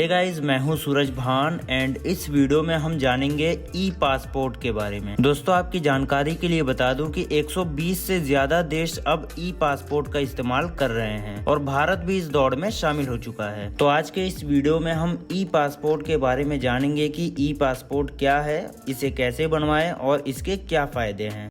Hey guys, मैं हूं सूरज भान एंड इस वीडियो में हम जानेंगे ई पासपोर्ट के बारे में। दोस्तों, आपकी जानकारी के लिए बता दूं कि 120 से ज्यादा देश अब ई पासपोर्ट का इस्तेमाल कर रहे हैं और भारत भी इस दौड़ में शामिल हो चुका है। तो आज के इस वीडियो में हम ई पासपोर्ट के बारे में जानेंगे कि ई पासपोर्ट क्या है, इसे कैसे बनवाएं और इसके क्या फायदे हैं।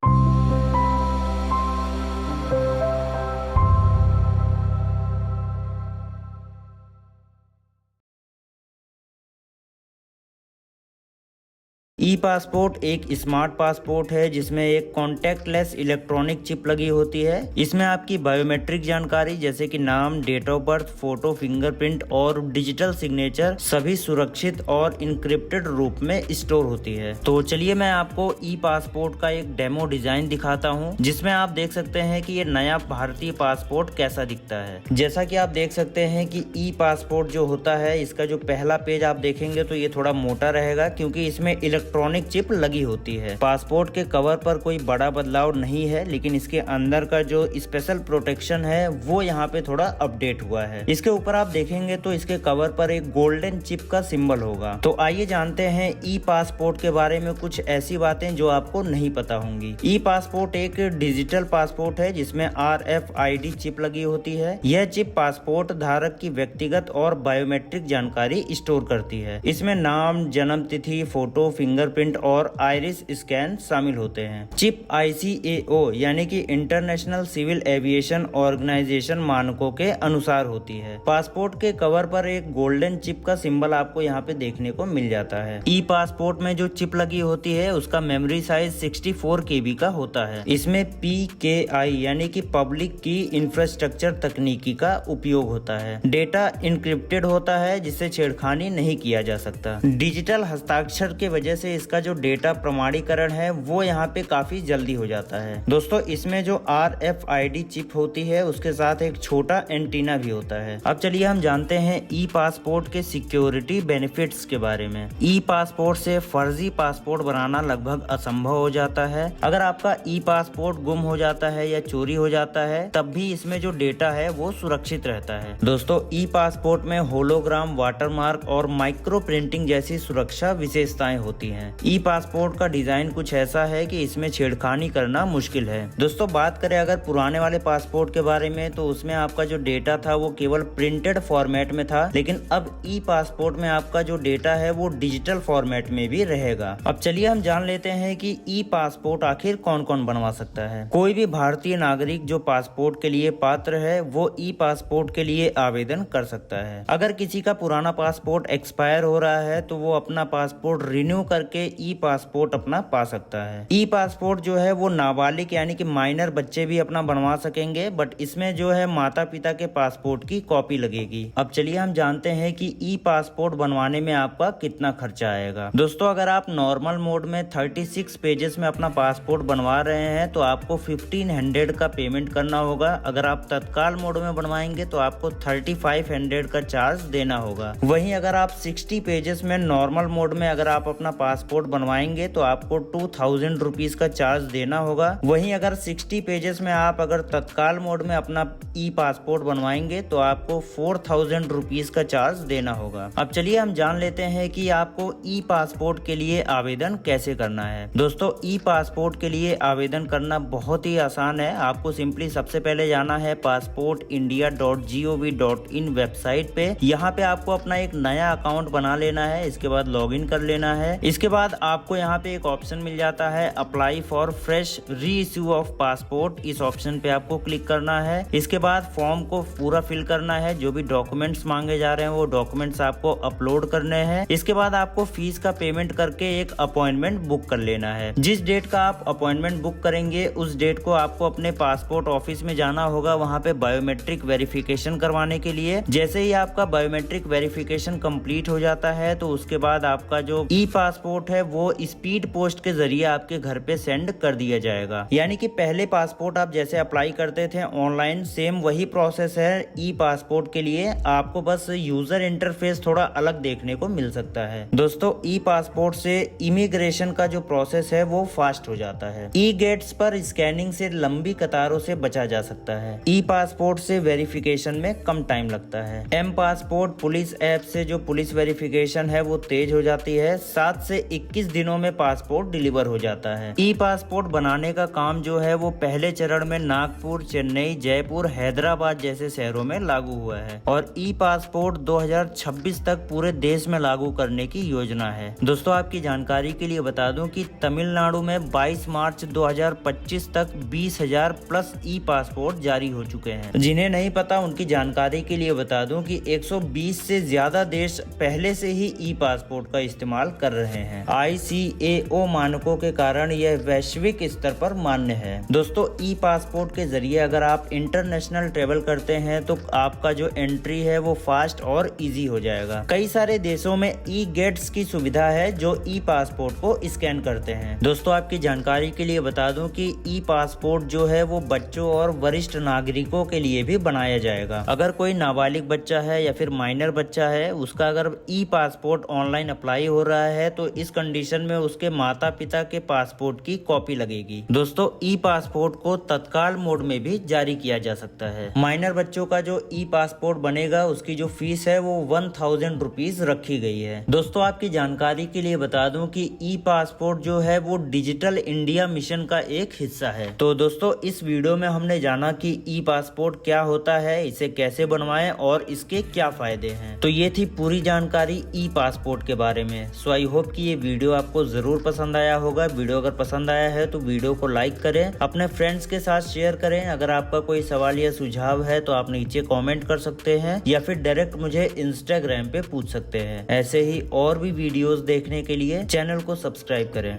ई पासपोर्ट एक स्मार्ट पासपोर्ट है जिसमें एक कॉन्टैक्टलेस इलेक्ट्रॉनिक चिप लगी होती है। इसमें आपकी बायोमेट्रिक जानकारी जैसे कि नाम, date of birth, photo, fingerprint और डिजिटल सिग्नेचर सभी सुरक्षित और इनक्रिप्टेड रूप में स्टोर होती है। तो चलिए मैं आपको ई पासपोर्ट का एक डेमो डिजाइन दिखाता हूँ जिसमें आप देख सकते हैं कि ये नया भारतीय पासपोर्ट कैसा दिखता है। जैसा कि आप देख सकते हैं कि ई पासपोर्ट जो होता है, इसका जो पहला पेज आप देखेंगे तो ये थोड़ा मोटा रहेगा क्योंकि इसमें इलेक्ट्रॉनिक चिप लगी होती है। पासपोर्ट के कवर पर कोई बड़ा बदलाव नहीं है, लेकिन इसके अंदर का जो स्पेशल प्रोटेक्शन है वो यहाँ पे थोड़ा अपडेट हुआ है। इसके ऊपर आप देखेंगे तो इसके कवर पर एक गोल्डन चिप का सिंबल होगा। तो आइए जानते हैं ई पासपोर्ट के बारे में कुछ ऐसी बातें जो आपको नहीं पता होंगी। ई पासपोर्ट एक डिजिटल पासपोर्ट है जिसमें RFID चिप लगी होती है। यह चिप पासपोर्ट धारक की व्यक्तिगत और बायोमेट्रिक जानकारी स्टोर करती है। इसमें नाम, जन्म तिथि, फोटो, फिंगरप्रिंट और आइरिस स्कैन शामिल होते हैं। चिप ICAO यानी कि इंटरनेशनल सिविल एविएशन ऑर्गेनाइजेशन मानकों के अनुसार होती है। पासपोर्ट के कवर पर एक गोल्डन चिप का सिंबल आपको यहाँ पे देखने को मिल जाता है। ई पासपोर्ट में जो चिप लगी होती है उसका मेमोरी साइज 64 KB का होता है। इसमें PKI यानी कि पब्लिक की इंफ्रास्ट्रक्चर तकनीकी का उपयोग होता है। डेटा इनक्रिप्टेड होता है जिससे छेड़खानी नहीं किया जा सकता। डिजिटल हस्ताक्षर के वजह से इसका जो डेटा प्रमाणीकरण है वो यहाँ पे काफी जल्दी हो जाता है। दोस्तों, इसमें जो RFID चिप होती है उसके साथ एक छोटा एंटीना भी होता है। अब चलिए हम जानते हैं ई पासपोर्ट के सिक्योरिटी बेनिफिट्स के बारे में। ई पासपोर्ट से फर्जी पासपोर्ट बनाना लगभग असंभव हो जाता है। अगर आपका ई पासपोर्ट गुम हो जाता है या चोरी हो जाता है तब भी इसमें जो डेटा है वो सुरक्षित रहता है। दोस्तों, ई पासपोर्ट में होलोग्राम, वाटरमार्क और माइक्रो प्रिंटिंग जैसी सुरक्षा विशेषताएं होती हैं। ई पासपोर्ट का डिजाइन कुछ ऐसा है कि इसमें छेड़खानी करना मुश्किल है। दोस्तों, बात करें अगर पुराने वाले पासपोर्ट के बारे में तो उसमें आपका जो डेटा था वो केवल प्रिंटेड फॉर्मेट में था, लेकिन अब ई पासपोर्ट में आपका जो डेटा है वो डिजिटल फॉर्मेट में भी रहेगा। अब चलिए हम जान लेते हैं कि ई पासपोर्ट आखिर कौन कौन बनवा सकता है। कोई भी भारतीय नागरिक जो पासपोर्ट के लिए पात्र है वो ई पासपोर्ट के लिए आवेदन कर सकता है। अगर किसी का पुराना पासपोर्ट एक्सपायर हो रहा है तो वो अपना पासपोर्ट रिन्यू करके ई पासपोर्ट अपना पा सकता है। ई पासपोर्ट जो है वो नाबालिग यानी कि माइनर बच्चे भी अपना बनवा सकेंगे, बट इसमें जो है माता पिता के पासपोर्ट की कॉपी लगेगी। अब चलिए हम जानते हैं कि ई पासपोर्ट बनवाने में आपका कितना खर्चा आएगा। दोस्तों, अगर आप नॉर्मल मोड में 36 पेजेस में अपना पासपोर्ट बनवा रहे हैं तो आपको 1500 का पेमेंट करना होगा। अगर आप तत्काल मोड में बनवाएंगे तो आपको 3500 का चार्ज देना होगा। वहीं अगर आप 60 पेजेस में नॉर्मल मोड में अगर आप अपना पासपोर्ट बनवाएंगे तो आपको 2000 रुपीज का चार्ज देना होगा। वहीं अगर 60 पेजेस में आप अगर तत्काल मोड में अपना ई पासपोर्ट बनवाएंगे तो आपको 4000 रुपीज का चार्ज देना होगा। अब चलिए हम जान लेते हैं कि आपको ई पासपोर्ट के लिए आवेदन कैसे करना है। दोस्तों, ई पासपोर्ट के लिए आवेदन करना बहुत ही आसान है। आपको सिंपली सबसे पहले जाना है passportindia.gov.in वेबसाइट पे। यहाँ पे आपको अपना एक नया अकाउंट बना लेना है। इसके बाद लॉगिन कर लेना है। इसके बाद आपको यहाँ पे एक ऑप्शन मिल जाता है अप्लाई फॉर फ्रेश री इश्यू ऑफ पासपोर्ट। इस ऑप्शन पे आपको क्लिक करना है। इसके बाद फॉर्म को पूरा फिल करना है। जो भी डॉक्यूमेंट्स मांगे जा रहे हैं वो डॉक्यूमेंट्स आपको अपलोड करने हैं। इसके बाद आपको फीस का पेमेंट करके एक अपॉइंटमेंट बुक कर लेना है। जिस डेट का आप अपॉइंटमेंट बुक करेंगे उस डेट को आपको अपने पासपोर्ट ऑफिस में जाना होगा, वहाँ पे बायोमेट्रिक वेरिफिकेशन करवाने के लिए। जैसे ही आपका बायोमेट्रिक वेरिफिकेशन कंप्लीट हो जाता है तो उसके बाद आपका जो ई पासपोर्ट पासपोर्ट है वो स्पीड पोस्ट के जरिए आपके घर पे सेंड कर दिया जाएगा। यानी कि पहले पासपोर्ट आप जैसे अप्लाई करते थे ऑनलाइन, सेम वही प्रोसेस है ई पासपोर्ट के लिए। आपको बस यूजर इंटरफेस थोड़ा अलग देखने को मिल सकता है। दोस्तों ई पासपोर्ट से इमिग्रेशन का जो प्रोसेस है वो फास्ट हो जाता है। ई गेट्स पर स्कैनिंग से लंबी कतारों से बचा जा सकता है। ई पासपोर्ट से वेरिफिकेशन में कम टाइम लगता है। एम पासपोर्ट पुलिस ऐप से जो पुलिस वेरिफिकेशन है वो तेज हो जाती है। 7 से 21 दिनों में पासपोर्ट डिलीवर हो जाता है। ई पासपोर्ट बनाने का काम जो है वो पहले चरण में नागपुर, चेन्नई, जयपुर, हैदराबाद जैसे शहरों में लागू हुआ है और ई पासपोर्ट 2026 तक पूरे देश में लागू करने की योजना है। दोस्तों आपकी जानकारी के लिए बता दूं कि तमिलनाडु में 22 मार्च 2025 तक 20,000 प्लस ई पासपोर्ट जारी हो चुके हैं। जिन्हें नहीं पता उनकी जानकारी के लिए बता दूं कि 120 से ज्यादा देश पहले से ही ई पासपोर्ट का इस्तेमाल कर रहे हैं। ICAO मानकों के कारण यह वैश्विक स्तर पर मान्य है। दोस्तों ई पासपोर्ट के जरिए अगर आप इंटरनेशनल ट्रेवल करते हैं तो आपका जो एंट्री है वो फास्ट और इजी हो जाएगा। कई सारे देशों में ई गेट्स की सुविधा है जो ई पासपोर्ट को स्कैन करते हैं। दोस्तों आपकी जानकारी के लिए बता दूं कि ई पासपोर्ट जो है वो बच्चों और वरिष्ठ नागरिकों के लिए भी बनाया जाएगा। अगर कोई नाबालिग बच्चा है या फिर माइनर बच्चा है, उसका अगर ई पासपोर्ट ऑनलाइन अप्लाई हो रहा है तो इस कंडीशन में उसके माता पिता के पासपोर्ट की कॉपी लगेगी। दोस्तों ई पासपोर्ट को तत्काल मोड में भी जारी किया जा सकता है। माइनर बच्चों का जो ई पासपोर्ट बनेगा उसकी जो फीस है वो 1000 रुपीज रखी गई है। दोस्तों आपकी जानकारी के लिए बता दूं कि ई पासपोर्ट जो है वो डिजिटल इंडिया मिशन का एक हिस्सा है। तो दोस्तों इस वीडियो में हमने जाना कि ई पासपोर्ट क्या होता है, इसे कैसे बनवाएं और इसके क्या फायदे हैं। तो ये थी पूरी जानकारी ई पासपोर्ट के बारे में। सो आई होप कि ये वीडियो आपको जरूर पसंद आया होगा। वीडियो अगर पसंद आया है तो वीडियो को लाइक करें, अपने फ्रेंड्स के साथ शेयर करें। अगर आपका कोई सवाल या सुझाव है तो आप नीचे कमेंट कर सकते हैं या फिर डायरेक्ट मुझे इंस्टाग्राम पे पूछ सकते हैं। ऐसे ही और भी वीडियोस देखने के लिए चैनल को सब्सक्राइब करें।